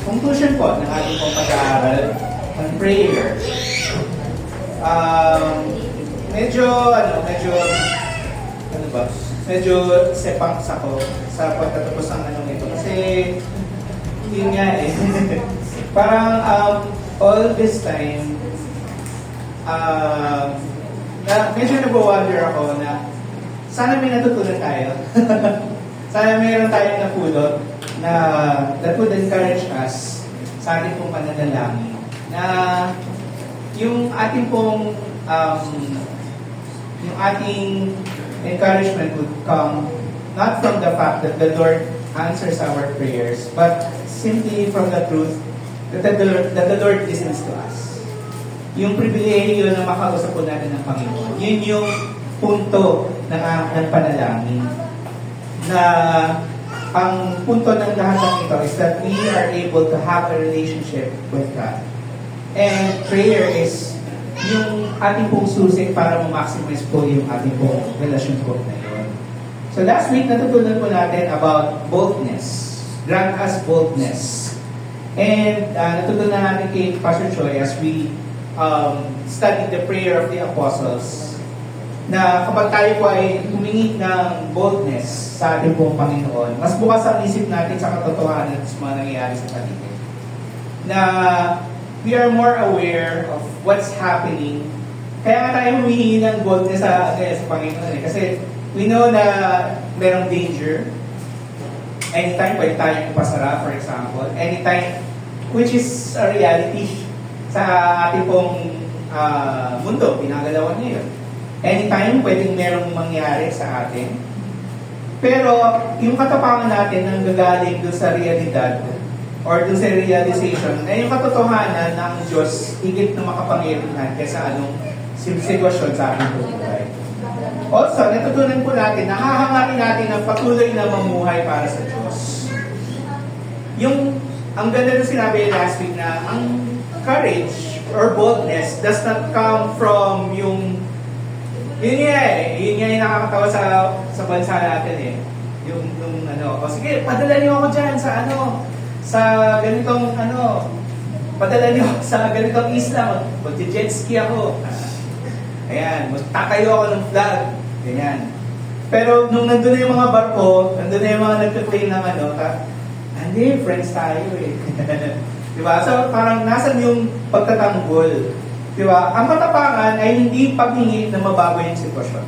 conclusion po ng ating pong pag-aaral on prayer. Medyo sepangs ako sa pagtatapos ng anong ito. Kasi, yun nga eh. Parang, all this time, medyo nag-wonder ako na sana may natutunan tayo. Sana mayroon tayong napulot na that would encourage us sa ating pong pananalangin. Na yung ating pong yung ating encouragement would come not from the fact that the Lord answers our prayers, but simply from the truth that the Lord listens to us. Yung pribilehiyo na makausap po natin ng Panginoon, yun yung punto ng panalangin. Na ang punto ng lahat ng ito is that we are able to have a relationship with God. And prayer is yung ating pong susi para ma-maximize po yung ating pong relasyon po na yun. So last week, natutunan po natin about boldness. Grant us boldness. And natutunan natin kay Pastor Choi as we studied the prayer of the apostles na kapag tayo po ay humingi ng boldness sa ating pong Panginoon, mas bukas ang isip natin sa katotohanan at sa mga nangyayari sa paligid. Na we are more aware of what's happening. Kaya nga tayo humihingi ng boldness sa Panginoon eh. Kasi we know na merong danger. Anytime pwede tayong ipasara, for example. Anytime, which is a reality sa ating pong mundo, pinagalawan niya yun. Anytime, pwedeng merong mangyari sa atin. Pero, yung katapangan natin ang gagaling doon sa realidad or doon sa realization na yung katotohanan ng Diyos higit na makapangyarihan kaysa anong sitwasyon sa ating buhay. Also, natutunan po natin na hahangarin natin ang patuloy na mamuhay para sa Diyos. Ang ganda na sinabi last week na ang courage or boldness does not come from yun nga yung nakakatawa sa bansa natin eh. Sige, padala niyo ako dyan sa ganitong padala niyo ako sa ganitong isla, mag-jet ski ako. Ayan, magtatayo ako ng flag. Ganyan. Pero nung nandun na yung mga barko, nandun na yung mga nagpe-play ng hindi, friends tayo eh. Diba? So parang nasan yung pagtatanggol? Diba? Ang katapangan ay hindi paghingi na mabago yung sitwasyon.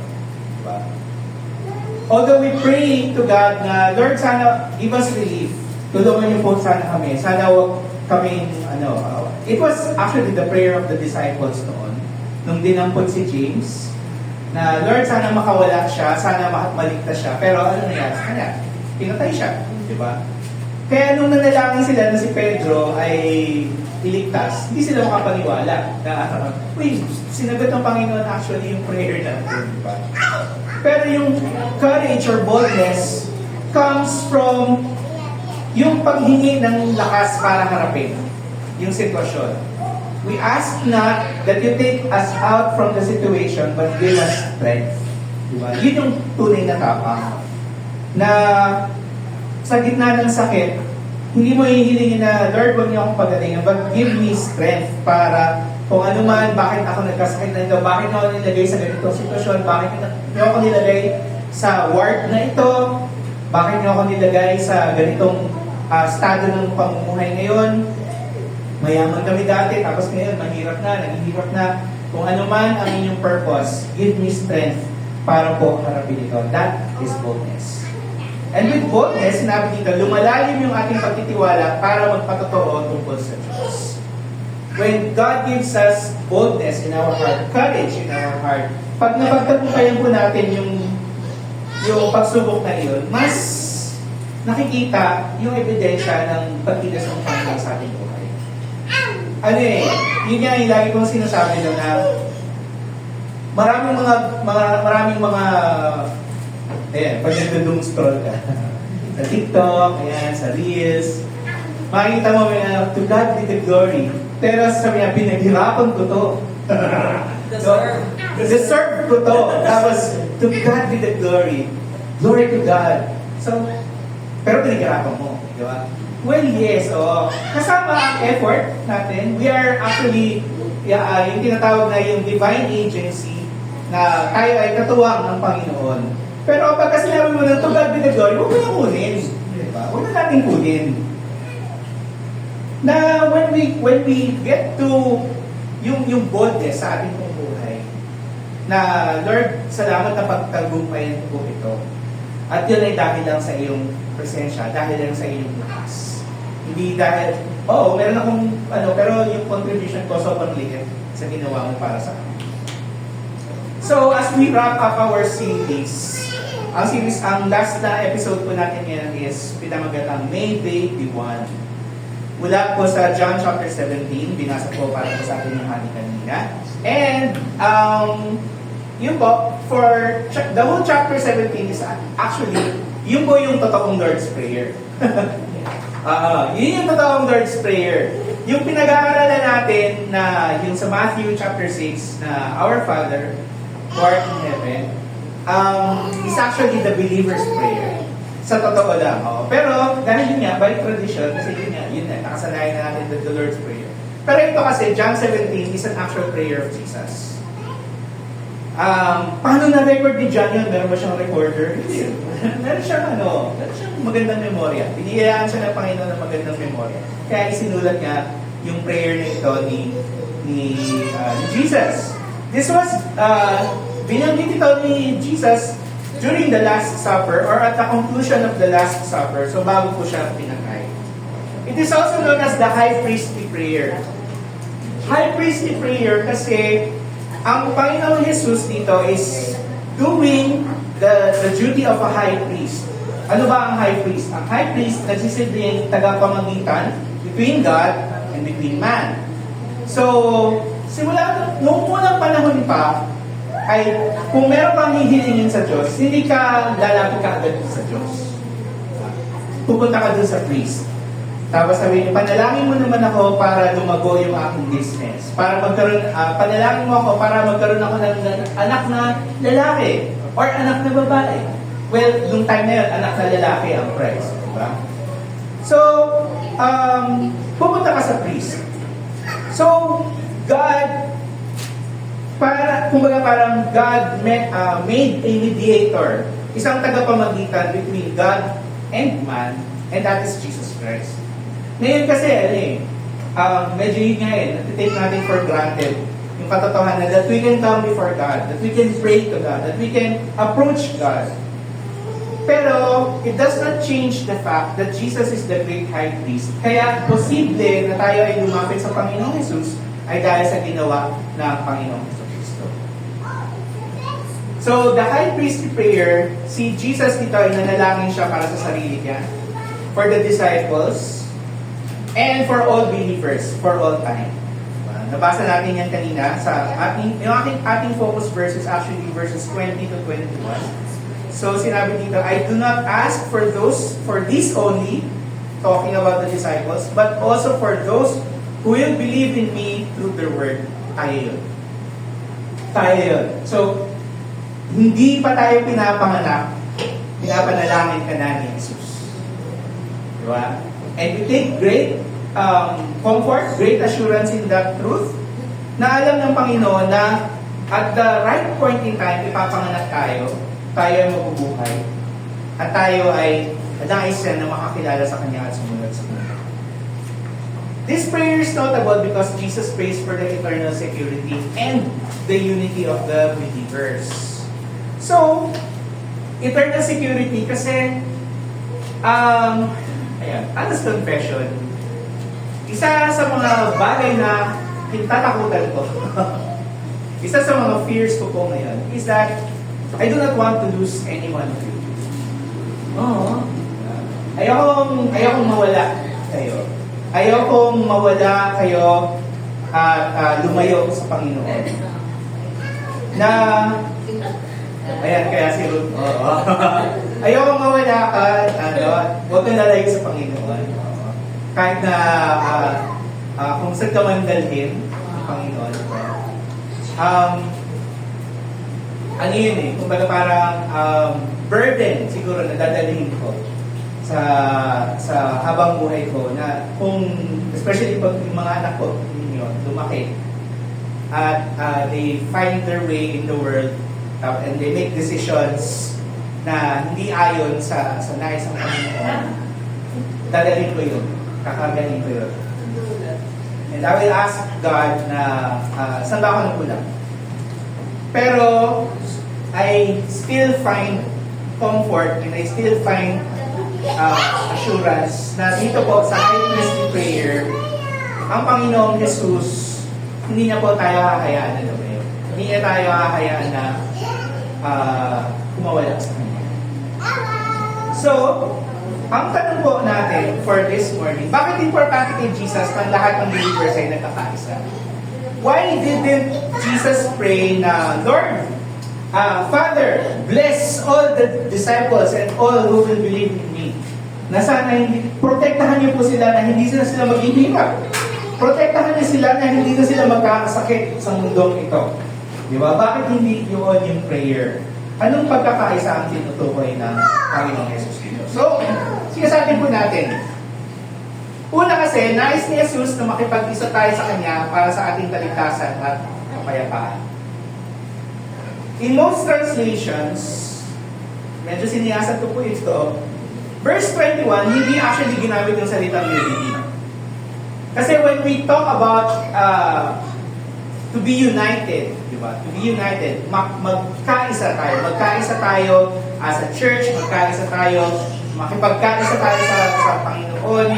Diba? Although we pray to God na, Lord, sana give us relief. Tulungan niyo po sana kami. Sana wag kami, it was actually the prayer of the disciples noon. Nung dinampot si James, na Lord, sana makawala siya, sana maligtas siya. Pero ano nangyari sa kanya? Pinatay siya. Diba? Kaya nung nanalangin sila na si Pedro ay iligtas, hindi sila makapaniwala na, sinagot ng Panginoon actually yung prayer natin. Diba? Pero yung courage or boldness comes from yung paghingi ng lakas para harapin yung sitwasyon. We ask not that you take us out from the situation, but give us strength. Diba? Yun yung tunay na tapang. Na sa gitna ng sakit, hindi mo hihilingin na, Lord, huwag niyo akong pagalingan, but give me strength para kung ano man, bakit ako nagkasakit na ito, bakit ako nilagay sa ganitong sitwasyon, bakit niyo ako nilagay sa ward na ito, bakit niyo ako nilagay sa ganitong estado ng pamumuhay ngayon. Mayaman kami dati, tapos ngayon, mahirap na, naghihirap na. Kung ano man ang inyong purpose, give me strength para po harapin ito. That is boldness. And with boldness, sinabi dito, lumalalim yung ating pagtitiwala para magpatotoo tungkol sa Diyos. When God gives us boldness in our heart, courage in our heart, pag napagtagumpayan po natin yung pagsubok na iyon, mas nakikita yung ebidensya ng pagkilos ng Panginoon sa ating buhay. Yun nga yung lagi kong sinasabi doon na maraming mga pag nag-doom scroll ka sa TikTok, sa Reels, makikita mo to God be the glory. Pero sabi niya, pinaghirapan ko to. Deserve ko to. Tapos, to God be the glory. Glory to God. So, pero pinaghirapan mo. Di ba? Well, yes. Oh. Kasama ang effort natin. We are actually, yung tinatawag na yung divine agency na tayo ay katuwang ng Panginoon. Pero pagka sinabi mo na to God be the glory, huwag mo na kunin. Diba? Huwag na natin kunin. Na when we get to yung boldness sa ating buhay, na Lord, salamat na pagtagumpayan ko ito. At yun ay dahil lang sa iyong presensya, dahil lang sa iyong lakas. Hindi dahil, meron akong, pero yung contribution ko sobrang liit sa ginawa mo para sa akin. So, as we wrap up our series, ang last na episode po natin ngayon is pinamagatang May 21. Mula po sa John chapter 17, binasa po para po sa atin yung hati kanina. And, yun po, for the whole chapter 17 is actually, yun po yung totoong Lord's Prayer. Yun yung totoong Lord's Prayer. Yung pinag-aaralan natin na yung sa Matthew chapter 6 na Our Father who art in heaven, is actually the believer's prayer. Sa totoo lang. Pero dahil yun nga, by tradition, kasi yun na, nakasanayan na natin the Lord's Prayer. Pero ito kasi, John 17 is an actual prayer of Jesus. Paano na-record ni John yun? Meron ba siyang recorder? Hindi. Meron siyang magandang memorya. Binigyan siya ng Panginoon ng magandang memorya. Kaya isinulat niya yung prayer na ito ni Jesus. This was, binanggit ito ni Jesus during the Last Supper or at the conclusion of the Last Supper. So bago po siya pinatay. It is also known as the High Priestly Prayer. High Priestly Prayer kasi ang Panginoon Jesus dito is doing the duty of a high priest. Ano ba ang high priest? Ang high priest nagsisilbing tagapamagitan between God and between man. So, simula noong unang panahon pa, ay kung meron kang hihilingin sa Diyos, hindi ka lalapit ka agad sa Diyos. Pupunta ka dun sa priest. Tapos sabihin, panalangin mo naman ako para lumago yung aking business. Para panalangin mo ako para magkaroon ako ng anak na lalaki or anak na babae. Well, nung time na yun, anak na lalaki ang price. Diba? So, pupunta ka sa priest. So, God, kumbaga parang God made a mediator, isang tagapamagitan between God and man, and that is Jesus Christ. Ngayon kasi, medyo yun nga natitake natin for granted yung katotohanan that we can come before God, that we can pray to God, that we can approach God. Pero, it does not change the fact that Jesus is the great high priest. Kaya, posible na tayo ay lumapit sa Panginoong Jesus ay dahil sa ginawa ng Panginoong Kristo. So, the high priestly prayer, si Jesus dito ay nanalangin siya para sa sarili niya, for the disciples, and for all believers, for all time. Nabasa natin yan kanina sa ating focus verses, actually verses 20 to 21. So sinabi dito, I do not ask for this only, talking about the disciples, but also for those who will believe in me through their word. Tayo yun. So, hindi pa tayo pinapanalangin ka na ni Jesus. Diba? And we take great comfort, great assurance in that truth, na alam ng Panginoon na at the right point in time, ipapanganak tayo ay mabubuhay, at tayo ay nais na makakilala sa Kanya at sumunod sa Kanya. This prayer is notable because Jesus prays for the eternal security and the unity of the believers. So, eternal security kasi honest confession, isa sa mga bagay na kinatatakutan ko, isa sa mga fears ko po ngayon, is that I do not want to lose anyone of you. Ayokong mawala kayo. Ayokong mawala kayo at lumayo sa Panginoon. Na, kaya si Ruth, ayokong mawala ka, huwag ka nalayo sa Panginoon. Kahit na kung saan ka man dalhin ang Panginoon. Ano yun kumbaga parang burden siguro na dadalhin ko sa habang buhay ko na kung especially pag yung mga anak ko yun, lumaki at they find their way in the world and they make decisions na hindi ayon sa nais ng Panginoon, dadalhin ko yun, kakagaling ko yun. And I will ask God na saan ba ako nagkulang? Pero I still find comfort and I still find assurance na dito po sa high priestly prayer, ang Panginoong Jesus, hindi niya po tayo kakayaan na gawin. Hindi niya tayo kakayaan na kumawala sa Kanya. So, ang tanong po natin for this morning, bakit importante kay Jesus na lahat ng believers ay nagkakaisa? Why didn't Jesus pray na, Lord, Father, bless all the disciples and all who will believe in me. Na sana protektahan niyo po sila na hindi sila maghihirap. Protektahan niyo sila na hindi na sila magkakasakit sa mundong ito. Di ba? Bakit hindi yun yung prayer? Anong pagkakaisa ang tinutukoy ng Panginoong Jesus dito? So, sinasabi po natin. Una kasi, nais ni Jesus na makipag-isa tayo sa Kanya para sa ating kaligtasan at kapayapaan. In most translations, medyo siniyasan ko po ito, verse 21, hindi actually ginamit yung salitang unity. Kasi when we talk about to be united, di ba? To be united, magkaisa tayo as a church, magkaisa tayo, makipagkaisa tayo sa Panginoon.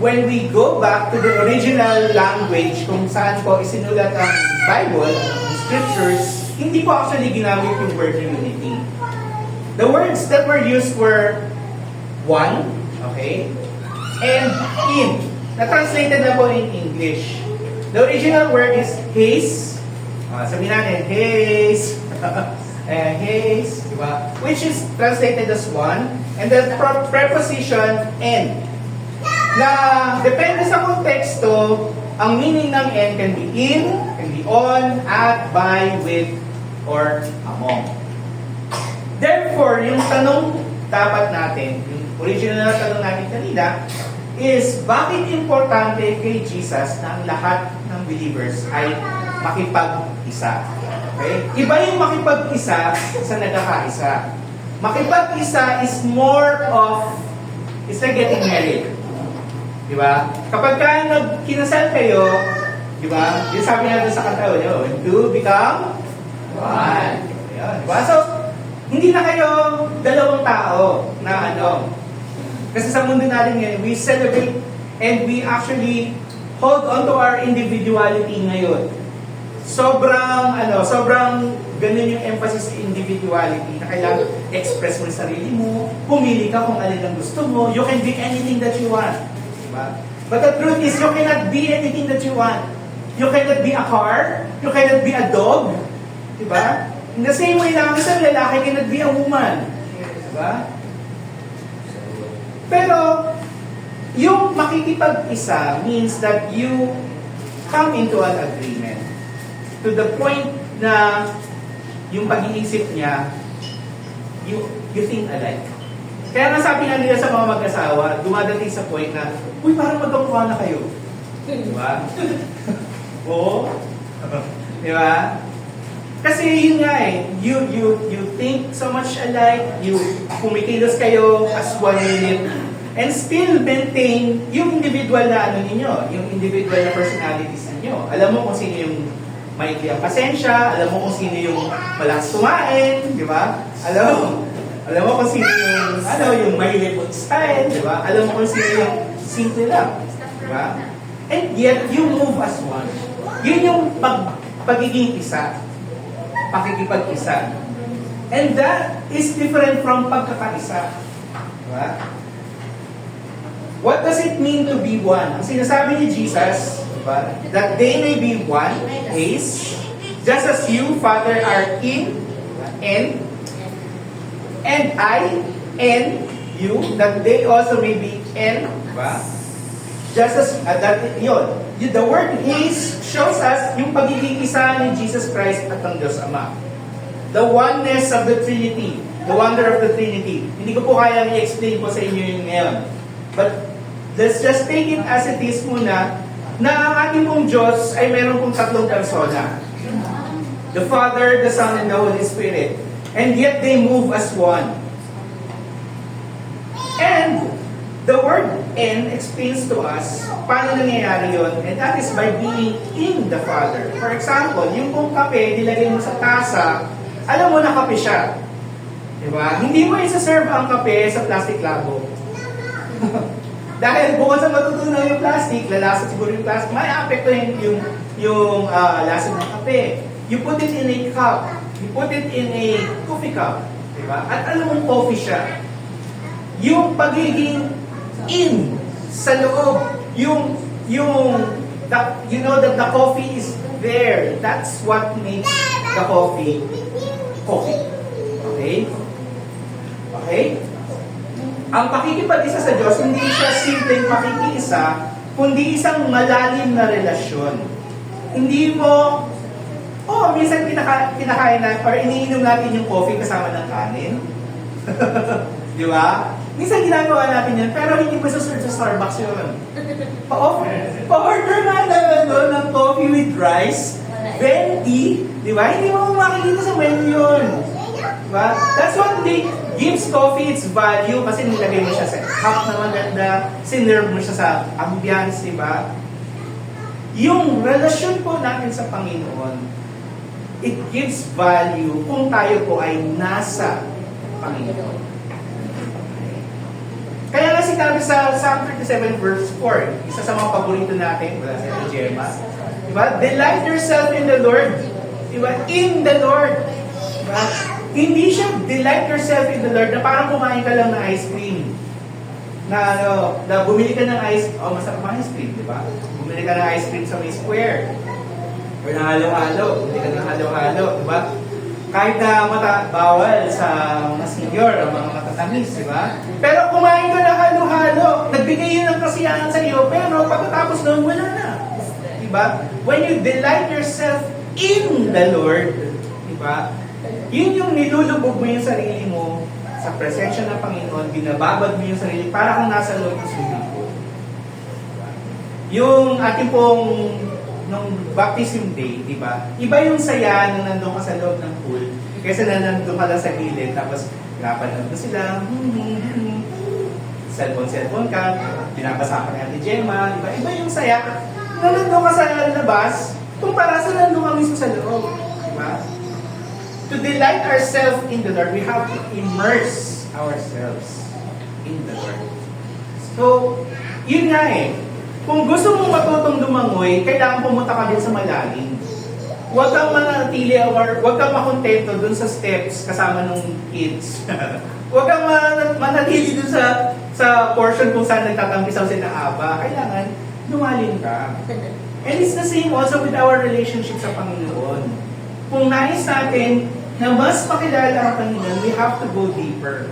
When we go back to the original language kung saan po isinulat ang Bible, ang scriptures, hindi po actually ginamit yung word unity. The words that were used were one, okay, and in. Na-translated na po in English. The original word is haze. Sabihin natin, haze. Haze, di ba? Which is translated as one. And the preposition and. Na depende sa konteksto, ang meaning ng and can be in, can be on, at, by, with, or among. Therefore, yung tanong dapat natin, yung original na tanong natin kanina, is bakit importante kay Jesus na ang lahat ng believers ay makipag-isa? Okay? Iba yung makipag-isa sa nagkakaisa. Makipag-isa is more of, it's like getting married. Diba? Kapag ka kinasal kayo, diba? Yung sabi natin sa kanta, when two become one. Ayan, diba? So, hindi na kayo dalawang tao na ano. Kasi sa mundo natin ngayon, we celebrate and we actually hold on to our individuality ngayon. Sobrang ganun yung emphasis sa individuality na kailangan express mo yung sarili mo, pumili ka kung alin ang gusto mo, you can be anything that you want. Diba? But the truth is, you cannot be anything that you want. You cannot be a car, you cannot be a dog. Diba? In the same way lang, isang lalaki cannot be a woman. Diba? Pero, yung makikipag-isa means that you come into an agreement. To the point na yung pag-iisip niya, you think alike. Kaya nga sabi nga nila sa mga mag-asawa, dumadating sa point na, uy, parang magkamukha na kayo. Diba? Oo. Diba? Kasi yun nga you think so much alike, you kumikilos kayo as one unit, and still maintain yung individual na ano ninyo, yung individual na personalities ninyo. Alam mo kung sino yung maikli ang pasensya, alam mo kung sino yung malakas kumain, di ba? Alam mo kung sino yung mahilig style, di ba? Alam mo kung sino yung simple lang, di ba? And yet, you move as one. Yun yung pagiging isa. Pakikipag-isa. And that is different from pagkakaisa. Di ba? What does it mean to be one? Ang sinasabi ni Jesus, di ba? That they may be one is, just as you, Father, are in, and I, and you, that they also may be in, diba? Just as, yun. The word is shows us yung pagiging isa ni Jesus Christ at ng Diyos Ama. The oneness of the Trinity. The wonder of the Trinity. Hindi ko po kaya i-explain po sa inyo yun ngayon. But let's just take it as it is muna na ang ating pong Diyos ay meron pong tatlong persona. The Father, the Son, and the Holy Spirit. And yet they move as one. And the word "in" explains to us paano nangyayari yun, and that is by being in the Father. For example, yung pong kape, nilagay mo sa tasa, alam mo na kape siya. Diba? Hindi mo isa-serve ang kape sa plastic labo. Dahil bukod sa matutunaw yung plastic, lalasa siguro yung plastic, may apekto yung lasa ng kape. You put it in a cup. You put it in a coffee cup. Diba? At alam mong coffee siya. Yung pagiging in sa loob, you know that the coffee is there. That's what makes the coffee. Okay? Okay? Ang pakikipag-isa sa Diyos, hindi siya simpleng pakikiisa, kundi isang malalim na relasyon. Hindi mo, minsan kinakain na, or iniinom natin yung coffee kasama ng kanin. Di ba? Minsan ginagawa natin yan, pero hindi mo sa Starbucks yun. Pa-order nga naman doon ng coffee with rice, venti, di ba? Hindi mo makikita sa menu yun. Diba? That's what gives coffee its value kasi nilagay mo siya sa cup na maganda, sinerve mo siya sa ambience, di ba? Yung relasyon po natin sa Panginoon, it gives value kung tayo po ay nasa Panginoon. Kaya nga sinabi sa Psalm 37 verse 4, isa sa mga paborito natin, wala sa Gemma, diba? Delight yourself in the Lord. Diba? In the Lord. Diba? Hindi siya delight yourself in the Lord na parang kumain ka lang ng ice cream. Na bumili ka ng masarap ang ice cream, diba? Bumili ka ng ice cream sa may square. Or na halo-halo. Bumili ka ng halo-halo, diba? Kahit na bawal sa mga senior, ang mga matatamis, di ba? Pero kumain ka ng halo-halo, nagbigay yun ng kasiyahan sa iyo, pero pagkatapos noon, wala na. Di ba? When you delight yourself in the Lord, di ba? Yun yung nilulubog mo yung sarili mo sa presensya ng Panginoon, binababad mo yung sarili para kung nasa loob ng swimming pool. Yung ating pong nung baptism day, di ba? Iba yung saya nung nandun ka sa loob ng pool kaysa na nandun ka lang sa gilid tapos pinapanood mo sila, cellphone ka, pinapasa ka ni Ate Gemma, di ba? Iba yung saya nung nandun ka sa labas kumpara sa nandun ka mismo sa loob, di ba? To delight ourselves in the Lord, we have to immerse ourselves in the Lord. So, yun nga eh. Kung gusto mong matutong lumangoy, kailangan pumunta ka din sa malalim. Huwag kang manatili or huwag kang makontento dun sa steps kasama ng kids. Huwag kang manatili dun sa portion kung saan nagtatampisaw si na Aba. Kailangan lumalim ka. And it's the same also with our relationship sa Panginoon. Kung nais natin na mas makilala ang Panginoon, we have to go deeper.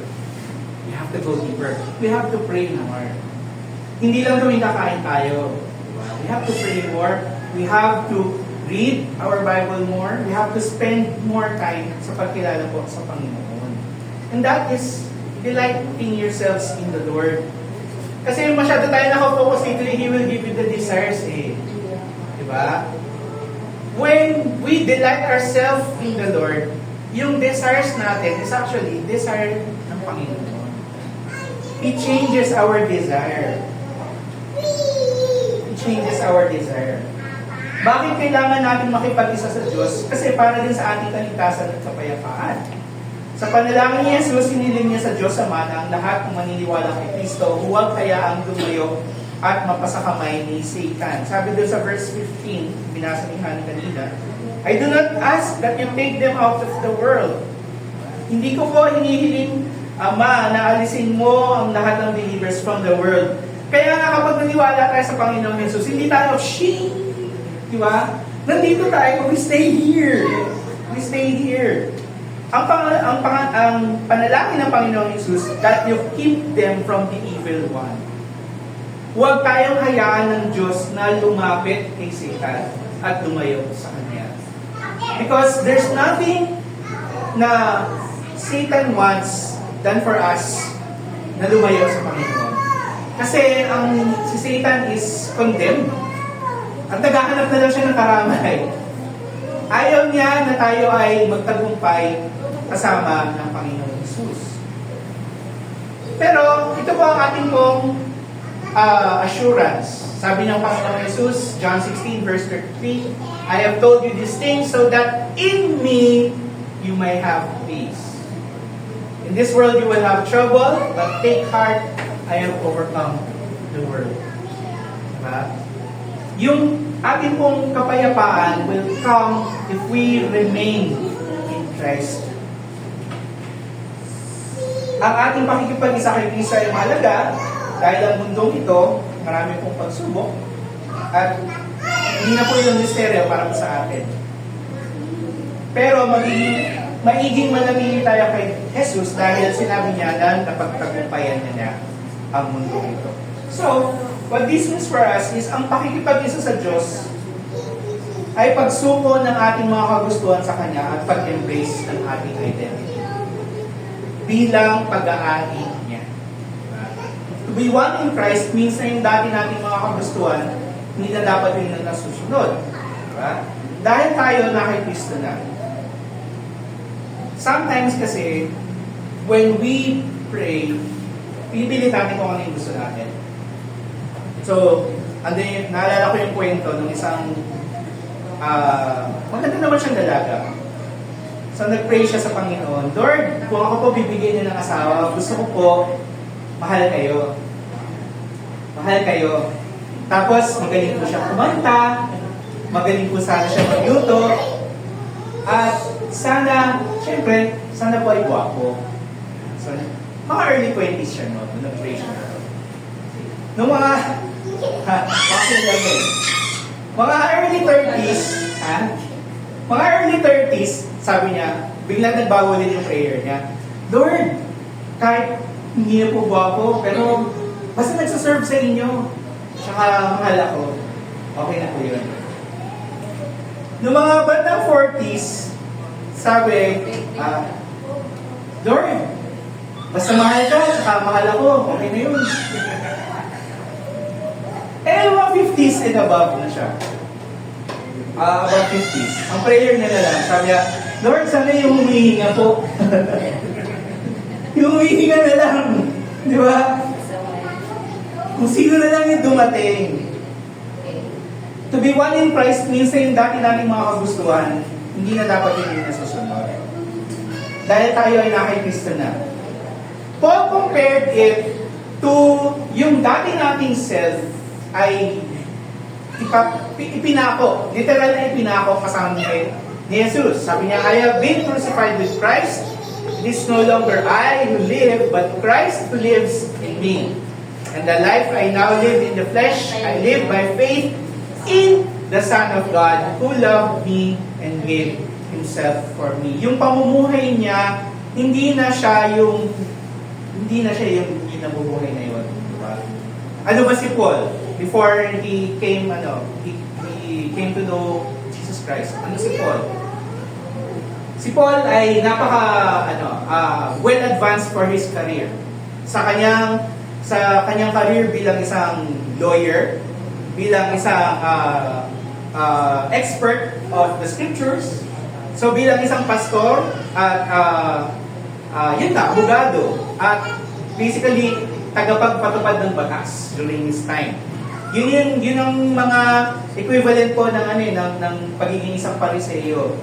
We have to go deeper. We have to pray more. Hindi lang gawin kakain tayo. We have to pray more. We have to read our Bible more. We have to spend more time sa pagkilala po sa Panginoon. And that is delighting yourselves in the Lord. Kasi masyado tayo nakafocus dito, He will give you the desires eh. Diba? When we delight ourselves in the Lord, yung desires natin is actually desire ng Panginoon. He changes our desire. Changes our desire. Bakit kailangan natin makipag-isa sa Diyos? Kasi para din sa ating kaligtasan at kapayapaan. Sa panalangin ni Jesus, siniling niya sa Diyos Ama na ang lahat ng maniniwala kay Kristo, huwag kayaang lumayo at mapasakamay ni Satan. Sabi doon sa verse 15, binasa ni Han kanina, I do not ask that you take them out of the world. Hindi ko po hinihiling, Ama, na alisin mo ang lahat ng believers from the world. Kaya nga kapag naniwala tayo sa Panginoon Jesus, hindi tayo, di ba? Nandito tayo, we stay here. We stay here. Ang panalangin ng Panginoon Jesus, that you keep them from the evil one. Huwag tayong hayaan ng Diyos na lumapit kay Satan at lumayo sa Kanya. Because there's nothing na Satan wants than for us na lumayo sa Panginoon. Kasi si Satan is condemned. At naghahanap na lang siya ng karamay. Ayaw niya na tayo ay magtagumpay kasama ng Panginoon Jesus. Pero ito po ang ating pong assurance. Sabi ng Panginoon Jesus, John 16 verse 33, I have told you these things so that in me you may have peace. In this world you will have trouble, but take heart, I have overcome the world. Diba? Yung ating pong kapayapaan will come if we remain in Christ. Ang ating pakikipag-isa-isa ay mahalaga dahil ang mundong ito, marami pong pagsubok at hindi na po yung misteryo para po sa atin. Pero maiging manamili tayo kay Jesus dahil sinabi niya na napagtagumpayan niya ang mundo ito. So, what this means for us is ang pakikipag-isa sa Diyos ay pagsuko ng ating mga kagustuhan sa Kanya at pag-embrace ng ating identity bilang pag-aari niya. To be one in Christ means na yung dati nating mga kagustuhan hindi na dapat yung nasusunod. Diba? Dahil tayo na kay Kristo na. Sometimes kasi, when we pray, pinipilit natin kung ano yung gusto natin. So, naalala ko yung kwento ng isang maganda naman siyang dalaga. So, nag-pray siya sa Panginoon, Lord, kung ako po bibigyan niyo ng asawa, gusto ko po, mahal kayo. Mahal kayo. Tapos, magaling po siya kumanta, magaling po sana siya magluto, at sana, syempre, sana po ay guwapo. So, mga early 20s siya, no? Nag-pray siya. Nung mga, mga early 30s, mga early 30s, sabi niya, biglang nagbago din yung prayer niya. Lord, kahit hindi na po guwapo, pero basta nagsaserve sa inyo, tsaka mahal ako, okay na po yun. Noong mga bandang 40s, sabi, Lord, basta mahal ka, tsaka mahal ako, okay na yun. Mga 50s and above na siya. About 50s. Ang prayer niya na lang, sabi niya, Lord, sana yung humihinga po. Yung humihinga na lang. Di ba? Kung sino na lang yung dumating. To be one in Christ means na yung dati nating mga kagustuhan, hindi na dapat yung nasusunod. Dahil tayo ay nakay Kristo na. Paul compared it to yung dati nating self ay ipinako. Literal na ipinako kasama ni Jesus. Sabi niya, I have been crucified with Christ. It is no longer I who live, but Christ who lives in me. And the life I now live in the flesh, I live by faith in the Son of God who loved me and gave Himself for me. Yung pamumuhay niya, hindi na siya yung nabubuhay na yun. Diba? Ano ba si Paul? Before he came he came to know Jesus Christ. Ano si Paul? Si Paul ay well advanced for his career. Sa kanyang career bilang isang lawyer, bilang isang expert of the scriptures, so bilang isang pastor at abogado at basically tagapagpatupad ng batas during his time. Yun ang mga equivalent po ng pagiging isang Pariseo.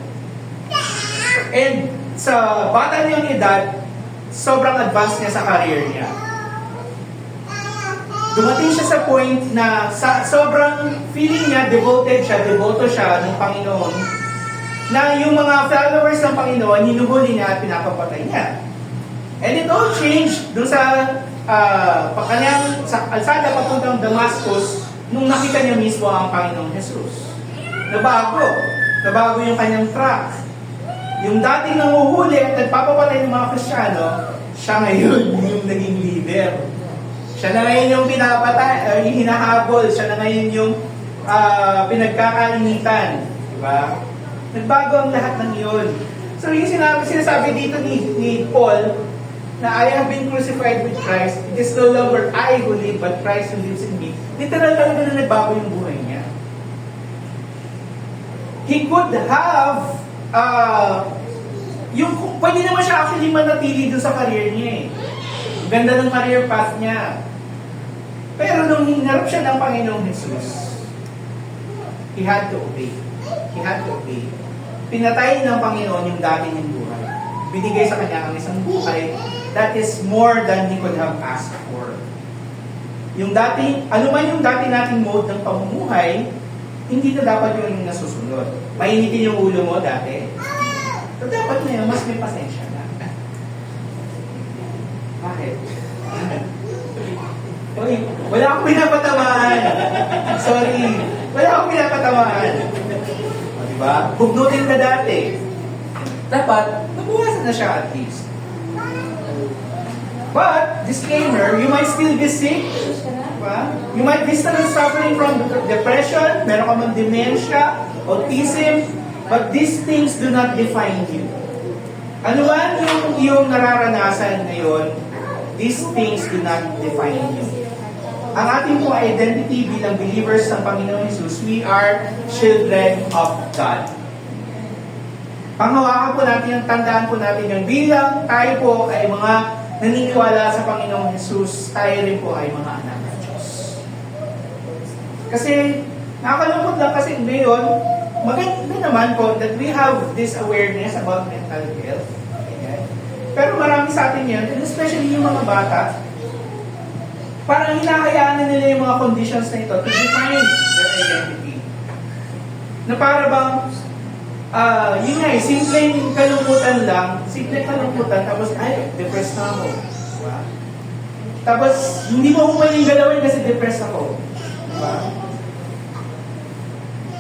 And sa bata niyang edad, sobrang advanced niya sa career niya. Dumating siya sa point na sobrang feeling niya, devoto siya ng Panginoon, na yung mga followers ng Panginoon, hinuhuli niya at pinapapatay niya. And it all changed dun sa kanyang alsada papuntang Damascus nung nakita niya mismo ang Panginoong Jesus. Nabago yung kanyang track. Yung dating nanguhuli at nagpapapatay ng mga Kristiyano, siya ngayon yung naging leader. Siya na ngayon yung pinapatay, yung hinahabol, siya na ngayon yung pinagkakainitan. Diba? Nagbago ang lahat ng iyon. So yung sinasabi dito ni Paul, na I have been crucified with Christ, it is no longer I who live, but Christ who lives in me. Literal talaga na nagbago yung buhay niya. He could have, pwede naman siya actually manatili dun sa career niya eh. Ganda ng career path niya. Pero nung hinarap siya ng Panginoong Jesus, he had to obey. He had to obey. Pinatay ng Panginoon yung dati niyang buhay. Binigay sa kanya ang isang buhay that is more than he could have asked for. Yung dati, ano man yung dati nating mode ng pamumuhay, hindi na dapat yung nasusunod. Mainitin yung ulo mo dati. So dapat na yun, mas may pasensya na. Bakit? Uy, wala akong pinapatamaan. Sorry. Wala akong pinapatamaan. O, diba? Bugnutin ka dati. Dapat, nabuwasan na siya at least. But, disclaimer, you might still be sick. Diba? You might be still suffering from depression, meron ka mang dementia, autism, but these things do not define you. Ano man yung iyong nararanasan ngayon, these things do not define you. Ang ating po identity bilang believers ng Panginoon Jesus, we are children of God. Panghawakan po natin, tandaan po natin yung bilang tayo po ay mga naniniwala sa Panginoong Jesus, tayo rin po ay mga anak ng Diyos. Kasi, nakakalungkot lang kasi ngayon, maganda naman po that we have this awareness about mental health. Okay? Pero marami sa atin yan, and especially yung mga bata, parang hinahayaan na nila yung mga conditions na ito to define their identity. Na para bang, yun nga eh, simpleng kalungkutan lang, tapos, ay, depressed na ako. Diba? Tapos, hindi mo ako pwedeng galawin kasi depressed ako. Diba?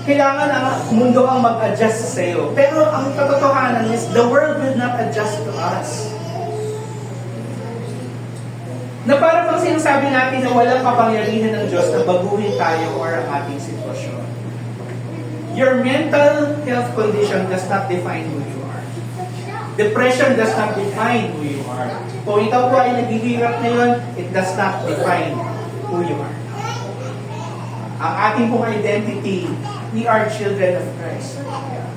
Kailangan ang mundo ang mag-adjust sa iyo. Pero ang katotohanan is, the world will not adjust to us. Na para pang sinasabi natin na walang kapangyarihan ng Diyos na baguhin tayo or ang ating sitwasyon. Your mental health condition does not define who you are. Depression does not define who you are. Kung ikaw po ay naghihirap ngayon, it does not define who you are. Ang ating pong identity, we are children of Christ.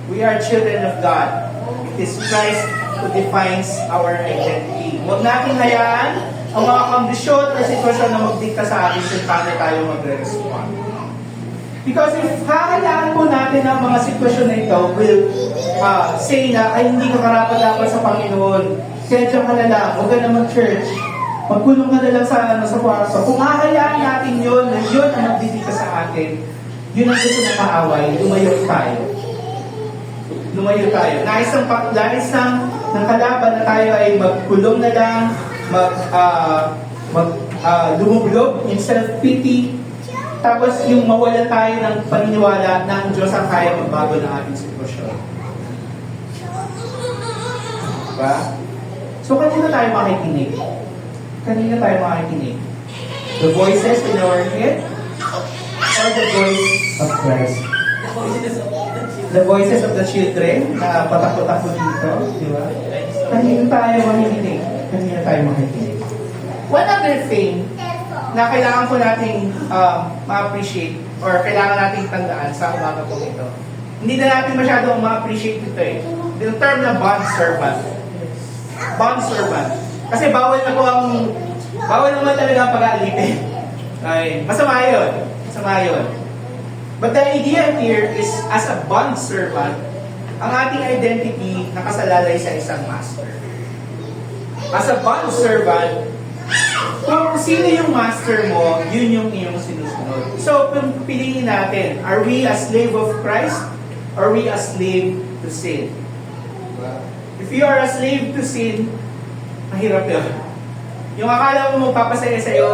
We are children of God. It is Christ who defines our identity. Huwag natin hayaan ang mga kondisyon o sitwasyon na magdikta sa atin kung paano tayo magre-respond. Because if hahayaan po natin ang mga sitwasyon na ito will say na, ay hindi ka karapat-dapat sa Panginoon, kaya ka na lang, huwag ka na mag-church, magkulong ka na lang sa kwarto. Kung hahayaan natin yun, na yun ang magdidikta sa atin, yun ang gusto na kaaway, lumayo tayo. Lumayo tayo. Nais ng kalaban na tayo ay magkulong na lang, lumublog in self-pity, tapos yung mawala tayo ng paniniwala na ang Diyos ang kaya magbago ng ating sitwasyon. Diba? So, kanina tayo makikinig? Kanina tayo makikinig? The voices in our head or the voice of Christ? The voices of the children na patakot-takot dito, di ba? Kanina tayo makikinig? Kanina tayo makikinig? One other thing na kailangan po nating ma-appreciate or kailangan nating tandaan sa umaga po ito. Hindi na natin masyadong ma-appreciate ito eh. Yung term na bond servant. Bond servant. Kasi bawal naman talaga ang pag-aalitin. Okay. Masama yun. But the idea here is, as a bond servant, ang ating identity nakasalalay sa isang master. As a bond servant, kung sino yung master mo, yun yung iyong sinusunod. So, piliin natin, are we a slave of Christ? Or are we a slave to sin? If you are a slave to sin, mahirap yun. Yung akala mo magpapasaya sa'yo,